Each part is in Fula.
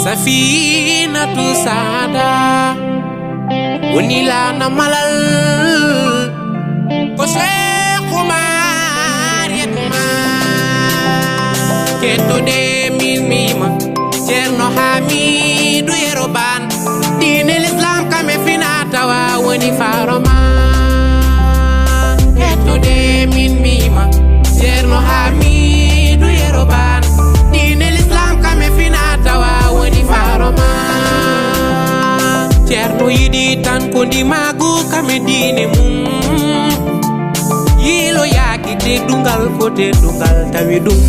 safinatu sada woni la na malal ko Cheikh Oumar yetma kettude min mima Ceerno haamiidu yero baan diine l'islam kame finata wa woni faroma kettude min mima Ceerno haamiidu yero baan diine l'islam kame finata wa woni faroma Ceerno yidi tan ko ndimagu kame diine mum yilo yaaki te dungal ko te dungal tawi dum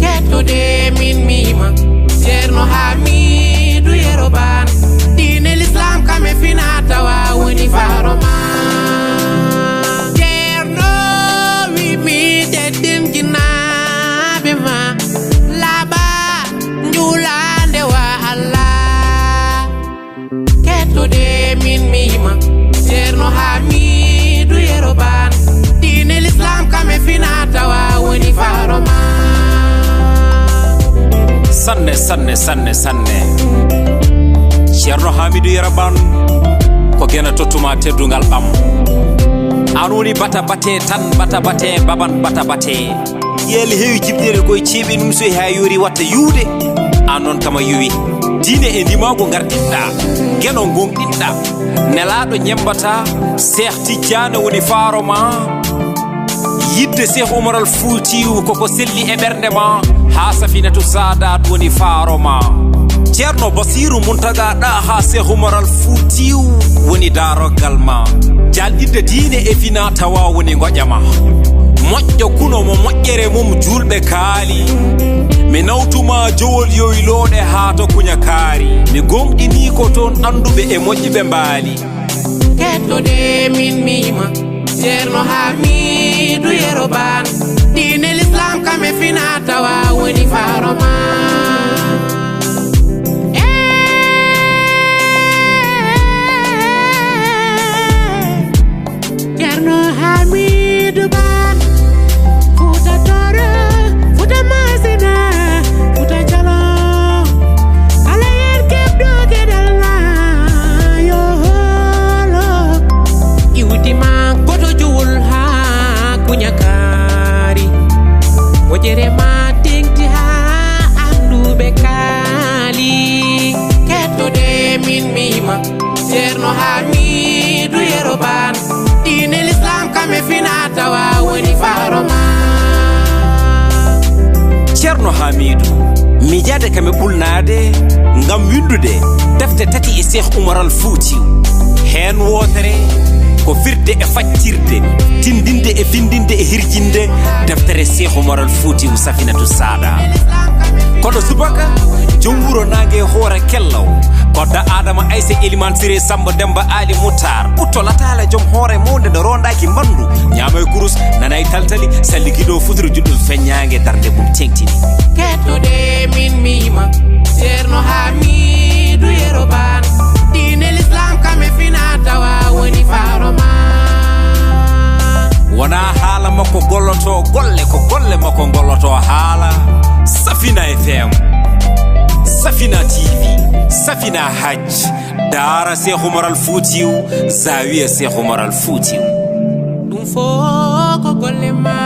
kettude min mima Ceerno haamiidu yero baan diine l'islam kame finata wa woni faroma Ceerno wi mi dedden jinnaɓe ma laaɓa njulande wa Allah kettude min mima Ceerno haamiidu yero baan diine l'islam kame finata wa woni faroma sanne Ceerno haamiidu yero baan ko gena tottuma teddungal ɓam an woni bata bate tan bata bate baban bata bate yeeli heewi jibdere koye ceeɓi num so ha yori watta yuude an noon kama yowi diine e ndimago gardinɗa gueno gonɗinɗa nelaɗo ñembata Cheikh Tidiane woni faroma yidde Cheikh Oumar al Foutiyu koko selli e ɓernde ma ha safinatu sadat woni faroma Ceerno Basiru Muntaga ɗa ha Cheikh Oumar al Foutiyu woni darogal ma jalɗidde diine e fina tawa woni goƴama moƴƴo kuno mo moƴƴere mum julɓe kaali mi nawtuma jowol yoyloɗe ha to kuña kaari mi gonɗini ko toon anduɓe e moƴƴiɓe mbaali kettude min mima Ceerno haamiidu yero baan diine l'islam kame finata wa woni faroma Ceerno haamiidu baan fuuta toro fuuta masina fuuta jalo ala yen kebdo gedal na yo holo iwtima goto jowol ha kuñakari wojere ma tengti ha anduɓe kaali kettude min mima Ceerno haamiidu yero baan diine l'islam kame finata wa woni faroma Ceerno haamiidu mi jade kame ɓulnade ngam windude defte tati e Cheikh Oumar al Foutiyu hen wotere ko firde e faccirde tindinde e findinde e hirjinde deftere Cheikh Oumar al Foutiyu safinatu sada kono subaka jom wuro nangue hoore kellaw kodda adama ayse eliman siré samba demba ali moutar ɓuttolataale joom hoore mawde nde rondaki mbandu ñaama e kurus nana e taltali sallikiɗo fudre juɗɗum feññangue darde mum tengtini kettude min mima Ceerno haamiidu yero baan diine l'islam kame finata wa woni faroma wona haala makko golloto golle ko golle makko golloto haala Safina FM Safina TV Safina Hajj Dara Cheikh Oumar al Foutiyu Zawiya Cheikh Oumar al Foutiyu ɗum fo ko golle ma